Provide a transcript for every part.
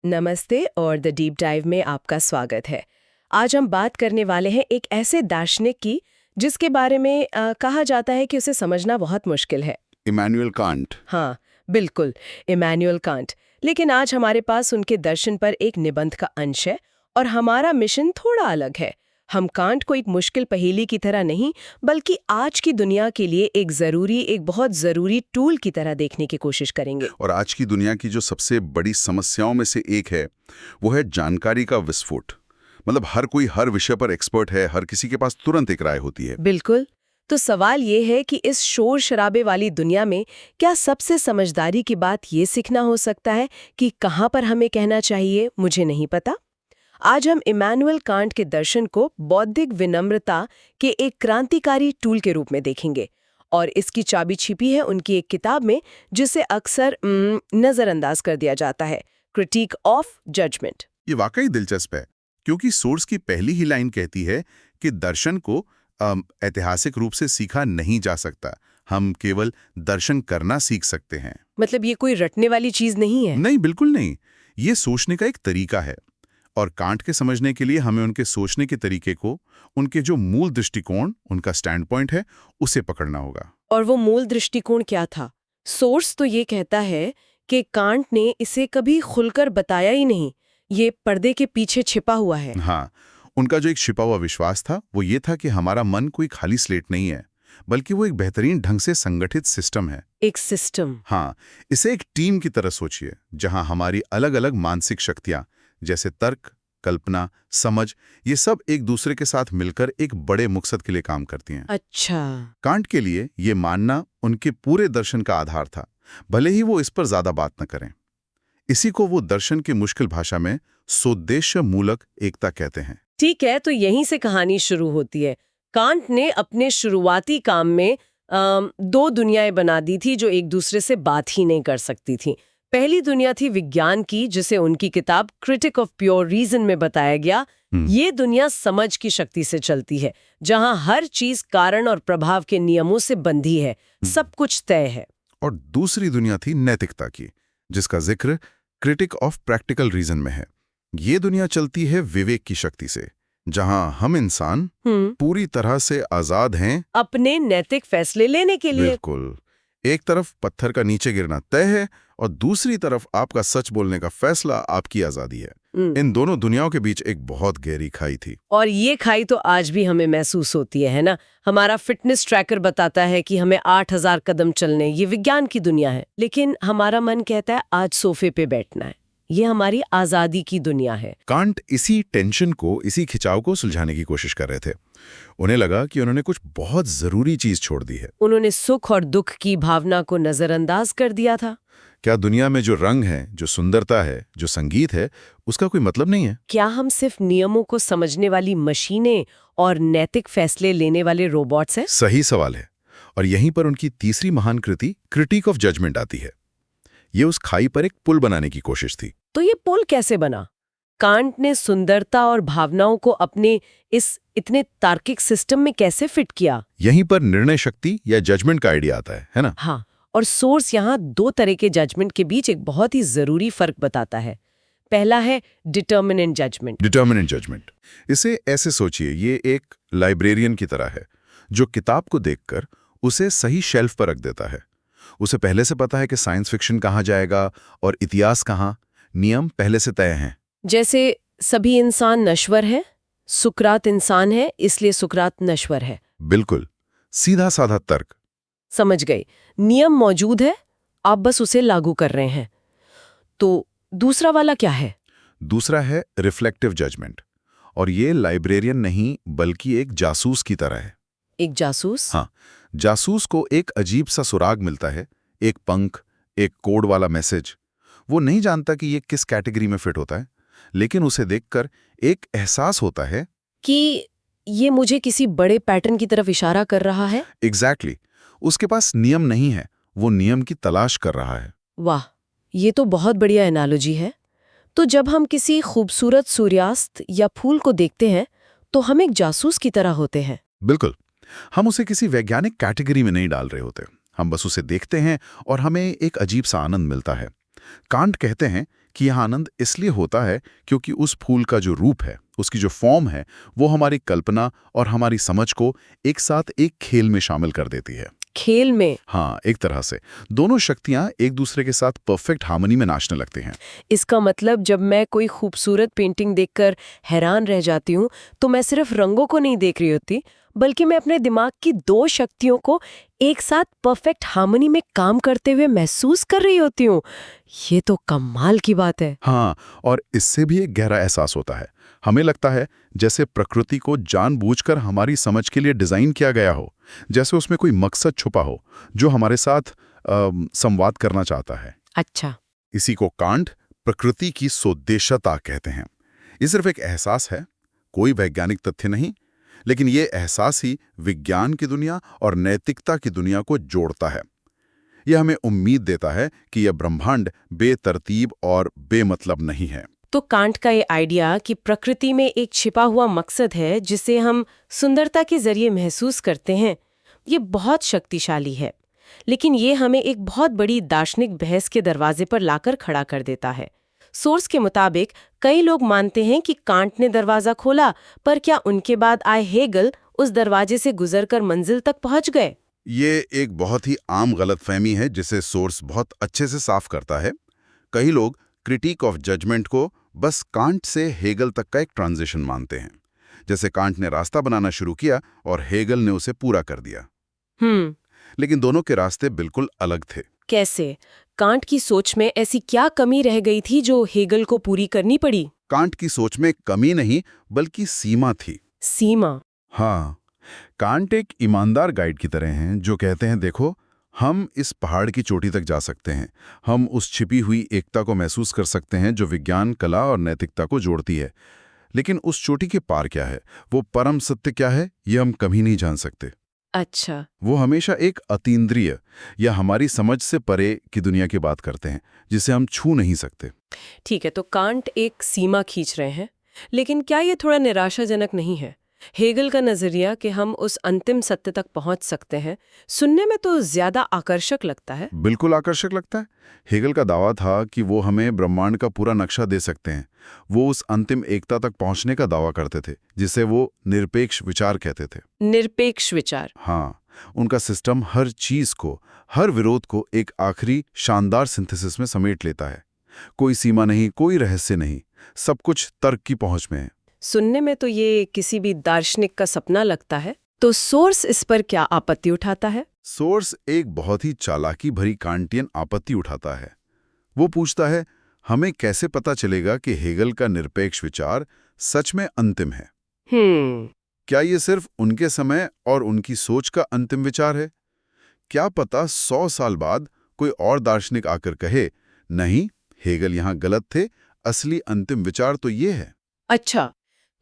नमस्ते और the deep dive में आपका स्वागत है। आज हम बात करने वाले हैं एक ऐसे दार्शनिक की जिसके बारे में कहा जाता है कि उसे समझना बहुत मुश्किल है। Immanuel Kant. हाँ, बिल्कुल, इमैनुअल कांट। लेकिन आज हमारे पास उनके दर्शन पर एक निबंध का अंश है और हमारा मिशन थोड़ा अलग है। हम कांट को एक मुश्किल पहेली की तरह नहीं, बल्कि आज की दुनिया के लिए एक बहुत ज़रूरी टूल की तरह देखने की कोशिश करेंगे। और आज की दुनिया की जो सबसे बड़ी समस्याओं में से एक है वो है जानकारी का विस्फोट। मतलब हर कोई हर विषय पर एक्सपर्ट है, हर किसी के पास तुरंत एक राय होती है। बिल्कुल। तो सवाल ये है कि इस शोर शराबे वाली दुनिया में क्या सबसे समझदारी की बात ये सीखना हो सकता है कि कहाँ पर हमें कहना चाहिए, मुझे नहीं पता। आज हम इमैनुअल कांट के दर्शन को बौद्धिक विनम्रता के एक क्रांतिकारी टूल के रूप में देखेंगे और इसकी चाबी छिपी है उनकी एक किताब में जिसे अक्सर नजरअंदाज कर दिया जाता है, क्रिटिक ऑफ जजमेंट। ये वाकई दिलचस्प है क्योंकि सोर्स की पहली ही लाइन कहती है कि दर्शन को ऐतिहासिक रूप से सीखा नहीं जा सकता, हम केवल दर्शन करना सीख सकते हैं। मतलब ये कोई रटने वाली चीज नहीं है। नहीं, बिल्कुल नहीं। ये सोचने का एक तरीका है और कांट के समझने के लिए हमें उनके सोचने के तरीके को, उनके जो मूल दृष्टिकोण, उनका स्टैंड पॉइंट है, उसे पकड़ना होगा। और वो मूल दृष्टिकोण क्या था? सोर्स तो ये कहता है कि कांट ने इसे कभी खुलकर बताया ही नहीं, ये पर्दे के पीछे छिपा हुआ है। हाँ, उनका जो एक छिपा हुआ विश्वास था वो ये था कि हमारा मन कोई खाली स्लेट नहीं है, बल्कि वो एक बेहतरीन ढंग से संगठित सिस्टम है। एक सिस्टम। हाँ, इसे एक टीम की तरह सोचिए जहां हमारी अलग अलग मानसिक शक्तियां जैसे तर्क, कल्पना, समझ, ये सब एक दूसरे के साथ मिलकर एक बड़े मकसद के लिए काम करती हैं। अच्छा। कांट के लिए ये मानना उनके पूरे दर्शन का आधार था, भले ही वो इस पर ज्यादा बात न करें। इसी को वो दर्शन की मुश्किल भाषा में सोद्देश्य मूलक एकता कहते हैं। ठीक है, तो यहीं से कहानी शुरू होती है। कांट ने अपने शुरुआती काम में दो दुनियाएं बना दी थी जो एक दूसरे से बात ही नहीं कर सकती थी। पहली दुनिया थी विज्ञान की, जिसे उनकी किताब क्रिटिक ऑफ प्योर रीजन में बताया गया। ये दुनिया समझ की शक्ति से चलती है, जहां हर चीज कारण और प्रभाव के नियमों से बंधी है, सब कुछ तय है। और दूसरी दुनिया थी नैतिकता की, जिसका जिक्र क्रिटिक ऑफ प्रैक्टिकल रीजन में है। ये दुनिया चलती है विवेक की शक्ति से, जहां हम इंसान पूरी तरह से आजाद हैं अपने नैतिक फैसले लेने के लिए। बिल्कुल। एक तरफ पत्थर का नीचे गिरना तय है और दूसरी तरफ आपका सच बोलने का फैसला आपकी आजादी है। इन दोनों दुनियाओं के बीच एक बहुत गहरी खाई थी। और ये खाई तो आज भी हमें महसूस होती है ना? हमारा फिटनेस ट्रैकर बताता है कि हमें 8000 कदम चलने, ये विज्ञान की दुनिया है। लेकिन हमारा मन कहता है आज सोफे पे बैठना है, ये हमारी आजादी की दुनिया है। कांट इसी टेंशन को, इसी खिंचाव को सुलझाने की कोशिश कर रहे थे। उन्हें लगा कि उन्होंने कुछ बहुत जरूरी चीज छोड़ दी है। उन्होंने सुख और दुख की भावना को नजरअंदाज कर दिया था। क्या दुनिया में जो रंग है, जो सुंदरता है, जो संगीत है, उसका कोई मतलब नहीं है? क्या हम सिर्फ नियमों को समझने वाली मशीनें और नैतिक फैसले लेने वाले रोबोट्स हैं? सही सवाल है। और यहीं पर उनकी तीसरी महान कृति क्रिटिक ऑफ जजमेंट आती है। ये उस खाई पर एक पुल बनाने की कोशिश थी। तो ये पुल कैसे बना? कांट ने सुंदरता और भावनाओं को अपने इस इतने तार्किक सिस्टम में कैसे फिट किया? यहीं पर निर्णय शक्ति या जजमेंट का आइडिया आता है ना? हाँ, और सोर्स यहाँ दो तरह के जजमेंट के बीच एक बहुत ही जरूरी फर्क बताता है। पहला है डिटर्मिनेंट जजमेंट। डिटर्मिनेंट जजमेंट, इसे ऐसे सोचिए, ये एक लाइब्रेरियन की तरह है जो किताब को देखकर उसे सही शेल्फ पर रख देता है। उसे पहले से पता है कि साइंस फिक्शन कहाँ जाएगा और इतिहास कहाँ, नियम पहले से तय हैं। जैसे सभी इंसान नश्वर है, सुकरात इंसान है इसलिए सुकरात नश्वर है। बिल्कुल, सीधा साधा तर्क। समझ गए, नियम मौजूद है, आप बस उसे लागू कर रहे हैं। तो दूसरा वाला क्या है? दूसरा है रिफ्लेक्टिव जजमेंट, और ये लाइब्रेरियन नहीं बल्कि एक जासूस की तरह है। एक जासूस? हाँ, जासूस को एक अजीब सा सुराग मिलता है, एक पंख, एक कोड वाला मैसेज। वो नहीं जानता कि ये किस कैटेगरी में फिट होता है, लेकिन उसे देखकर एक एहसास होता है कि ये मुझे किसी बड़े पैटर्न की तरफ इशारा कर रहा है। एग्जैक्टली। उसके पास नियम नहीं है, वो नियम की तलाश कर रहा है। वाह, ये तो बहुत बढ़िया एनालॉजी है। तो जब हम किसी खूबसूरत सूर्यास्त या फूल को देखते हैं तो हम एक जासूस की तरह होते हैं। बिल्कुल, हम उसे किसी वैज्ञानिक कैटेगरी में नहीं डाल रहे होते, हम बस उसे देखते हैं और हमें एक अजीब सा आनंद मिलता है। कांट कहते हैं कि यह आनंद इसलिए होता है क्योंकि उस फूल का जो रूप है, उसकी जो फॉर्म है, वो हमारी कल्पना और हमारी समझ को एक साथ एक खेल में शामिल कर देती है। खेल में? हाँ, एक तरह से दोनों शक्तियां एक दूसरे के साथ परफेक्ट हार्मनी में नाचने लगते हैं। इसका मतलब जब मैं कोई खूबसूरत पेंटिंग देखकर हैरान रह जाती हूँ, तो मैं सिर्फ रंगों को नहीं देख रही होती, बल्कि मैं अपने दिमाग की दो शक्तियों को एक साथ परफेक्ट हार्मनी में काम करते हुए महसूस कर रही होती हूँ। ये तो कमाल की बात है। हाँ, और इससे भी एक गहरा एहसास होता है। हमें लगता है जैसे प्रकृति को जानबूझकर हमारी समझ के लिए डिजाइन किया गया हो, जैसे उसमें कोई मकसद छुपा हो जो हमारे साथ संवाद करना चाहता है। अच्छा। इसी को कांट प्रकृति की सोद्देश्यता कहते हैं। ये सिर्फ एक एहसास है, कोई वैज्ञानिक तथ्य नहीं, लेकिन ये एहसास ही विज्ञान की दुनिया और नैतिकता की दुनिया को जोड़ता है। यह हमें उम्मीद देता है कि यह ब्रह्मांड बेतरतीब और बेमतलब नहीं है। तो कांट का ये आइडिया कि प्रकृति में एक छिपा हुआ मकसद है जिसे हम सुंदरता के जरिए महसूस करते हैं, ये बहुत शक्तिशाली है। लेकिन ये हमें एक बहुत बड़ी दार्शनिक बहस के दरवाजे पर लाकर खड़ा कर देता है। सोर्स के मुताबिक कई लोग मानते हैं कि कांट ने दरवाजा खोला, पर क्या उनके बाद आए हेगल उस दरवाजे से गुजरकर मंजिल तक पहुंच गए? ये एक बहुत ही आम गलतफहमी है जिसे सोर्स बहुत अच्छे से साफ करता है। कई लोग क्रिटिक ऑफ जजमेंट को बस कांट से हेगल तक का एक ट्रांजिशन मानते हैं, जैसे कांट ने रास्ता बनाना शुरू किया और हेगल ने उसे पूरा कर दिया। लेकिन दोनों के रास्ते बिल्कुल अलग थे। कैसे? कांट की सोच में ऐसी क्या कमी रह गई थी जो हेगल को पूरी करनी पड़ी? कांट की सोच में कमी नहीं बल्कि सीमा थी। सीमा? हाँ, कांट एक ईमानदार गाइड की तरह हैं जो कहते हैं, देखो, हम इस पहाड़ की चोटी तक जा सकते हैं, हम उस छिपी हुई एकता को महसूस कर सकते हैं जो विज्ञान, कला और नैतिकता को जोड़ती है, लेकिन उस चोटी के पार क्या है, वो परम सत्य क्या है, ये हम कभी नहीं जान सकते। अच्छा। वो हमेशा एक अतीन्द्रिय या हमारी समझ से परे की दुनिया की बात करते हैं जिसे हम छू नहीं सकते। ठीक है, तो कांट एक सीमा खींच रहे हैं, लेकिन क्या ये थोड़ा निराशाजनक नहीं है? हेगल का नजरिया कि हम उस अंतिम सत्य तक पहुंच सकते हैं, सुनने में तो ज्यादा आकर्षक लगता है। बिल्कुल आकर्षक लगता है। हेगल का दावा था कि वो हमें ब्रह्मांड का पूरा नक्शा दे सकते हैं। वो उस अंतिम एकता तक पहुंचने का दावा करते थे जिसे वो निरपेक्ष विचार कहते थे। निरपेक्ष विचार? हाँ, उनका सिस्टम हर चीज को, हर विरोध को एक आखिरी शानदार सिंथेसिस में समेट लेता है। कोई सीमा नहीं, कोई रहस्य नहीं, सब कुछ तर्क की पहुंच में है। सुनने में तो ये किसी भी दार्शनिक का सपना लगता है। तो सोर्स इस पर क्या आपत्ति उठाता है? सोर्स एक बहुत ही चालाकी भरी कांटियन आपत्ति उठाता है। वो पूछता है, हमें कैसे पता चलेगा कि हेगल का निरपेक्ष विचार सच में अंतिम है? क्या ये सिर्फ उनके समय और उनकी सोच का अंतिम विचार है? क्या पता 100 साल बाद कोई और दार्शनिक आकर कहे, नहीं, हेगल यहाँ गलत थे, असली अंतिम विचार तो ये है। अच्छा,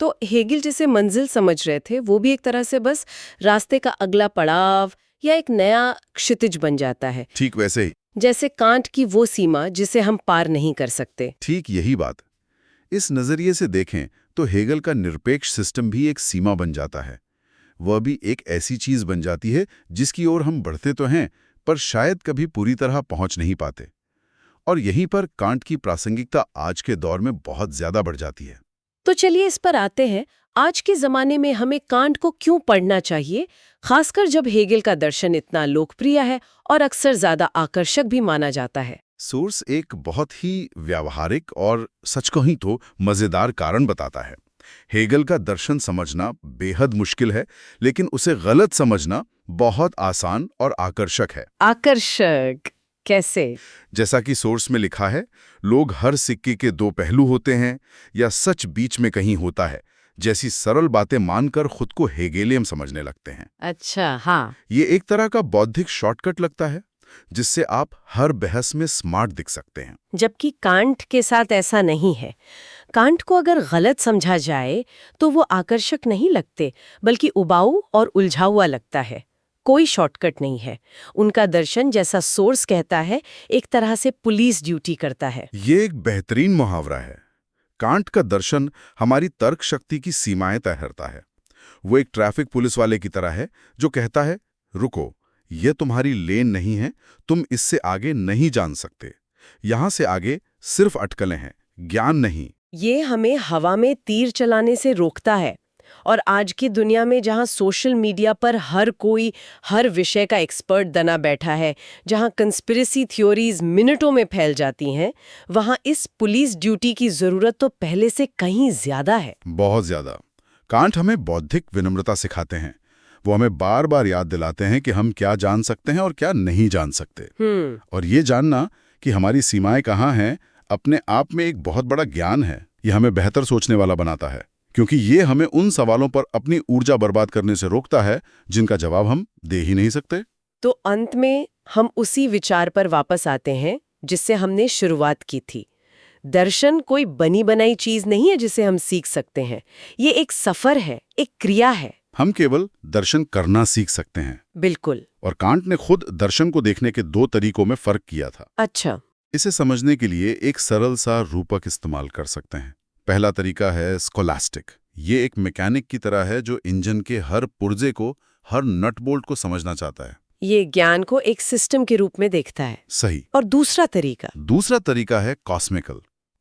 तो हेगल जिसे मंजिल समझ रहे थे वो भी एक तरह से बस रास्ते का अगला पड़ाव या एक नया क्षितिज बन जाता है। ठीक वैसे ही। जैसे कांट की वो सीमा जिसे हम पार नहीं कर सकते। ठीक यही बात। इस नजरिए से देखें तो हेगल का निरपेक्ष सिस्टम भी एक सीमा बन जाता है। वह भी एक ऐसी चीज बन जाती है जिसकी ओर हम बढ़ते तो हैं, पर शायद कभी पूरी तरह पहुंच नहीं पाते। और यहीं पर कांट की प्रासंगिकता आज के दौर में बहुत ज्यादा बढ़ जाती है। तो चलिए इस पर आते हैं। आज के जमाने में हमें कांट को क्यों पढ़ना चाहिए, खासकर जब हेगल का दर्शन इतना लोकप्रिय है और अक्सर ज्यादा आकर्षक भी माना जाता है? सोर्स एक बहुत ही व्यावहारिक और सच कहीं तो मजेदार कारण बताता है। हेगल का दर्शन समझना बेहद मुश्किल है, लेकिन उसे गलत समझना बहुत आसान और आकर्षक है। आकर्षक कैसे? जैसा कि सोर्स में लिखा है, लोग हर सिक्के के दो पहलू होते हैं या सच बीच में कहीं होता है जैसी सरल बातें मानकर खुद को हेगेलियन समझने लगते हैं। अच्छा, हाँ। ये एक तरह का बौद्धिक शॉर्टकट लगता है जिससे आप हर बहस में स्मार्ट दिख सकते हैं। जबकि कांट के साथ ऐसा नहीं है। कांट को अगर गलत समझा जाए तो वो आकर्षक नहीं लगते, बल्कि उबाऊ और उलझा हुआ लगता है। कोई शॉर्टकट नहीं है। उनका दर्शन, जैसा सोर्स कहता है, एक तरह से पुलिस ड्यूटी करता है। ये एक बेहतरीन मुहावरा है। कांट का दर्शन हमारी तर्क शक्ति की सीमाएं तय करता है। वो एक ट्रैफिक पुलिस वाले की तरह है जो कहता है, रुको, ये तुम्हारी लेन नहीं है, तुम इससे आगे नहीं जान सकते। यहाँ से आगे सिर्फ अटकलें हैं, ज्ञान नहीं। ये हमें हवा में तीर चलाने से रोकता है। और आज की दुनिया में जहां सोशल मीडिया पर हर कोई हर विषय का एक्सपर्ट बना बैठा है, जहां कंस्पिरेसी थ्योरीज मिनटों में फैल जाती हैं, वहां इस पुलिस ड्यूटी की जरूरत तो पहले से कहीं ज्यादा है। बहुत ज्यादा। कांट हमें बौद्धिक विनम्रता सिखाते हैं। वो हमें बार बार याद दिलाते हैं कि हम क्या जान सकते हैं और क्या नहीं जान सकते। और ये जानना कि हमारी सीमाएं कहाँ हैं, अपने आप में एक बहुत बड़ा ज्ञान है। ये हमें बेहतर सोचने वाला बनाता है, क्योंकि ये हमें उन सवालों पर अपनी ऊर्जा बर्बाद करने से रोकता है जिनका जवाब हम दे ही नहीं सकते। तो अंत में हम उसी विचार पर वापस आते हैं जिससे हमने शुरुआत की थी। दर्शन कोई बनी बनाई चीज नहीं है जिसे हम सीख सकते हैं। ये एक सफर है, एक क्रिया है। हम केवल दर्शन करना सीख सकते हैं। बिल्कुल। और कांट ने खुद दर्शन को देखने के 2 तरीकों में फर्क किया था। अच्छा। इसे समझने के लिए एक सरल सा रूपक इस्तेमाल कर सकते हैं। पहला तरीका है स्कोलास्टिक। ये एक मैकेनिक की तरह है जो इंजन के हर पुर्जे को, हर नट बोल्ट को समझना चाहता है। ये ज्ञान को एक सिस्टम के रूप में देखता है। सही। और दूसरा तरीका है कॉस्मिकल।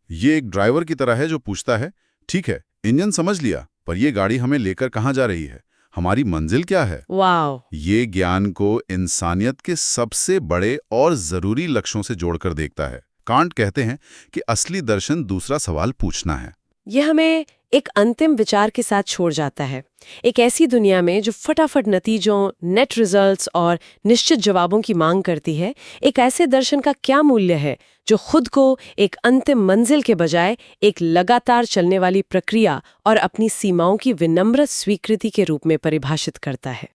ये एक ड्राइवर की तरह है जो पूछता है, ठीक है, इंजन समझ लिया, पर ये गाड़ी हमें लेकर कहाँ जा रही है, हमारी मंजिल क्या है। वाह। ये ज्ञान को इंसानियत के सबसे बड़े और जरूरी लक्ष्यों से जोड़कर देखता है। कांट कहते हैं कि असली दर्शन दूसरा सवाल पूछना है। यह हमें एक अंतिम विचार के साथ छोड़ जाता है। एक ऐसी दुनिया में जो फटाफट नतीजों, नेट रिजल्ट्स और निश्चित जवाबों की मांग करती है, एक ऐसे दर्शन का क्या मूल्य है जो खुद को एक अंतिम मंजिल के बजाय एक लगातार चलने वाली प्रक्रिया और अपनी सीमाओं की विनम्र स्वीकृति के रूप में परिभाषित करता है।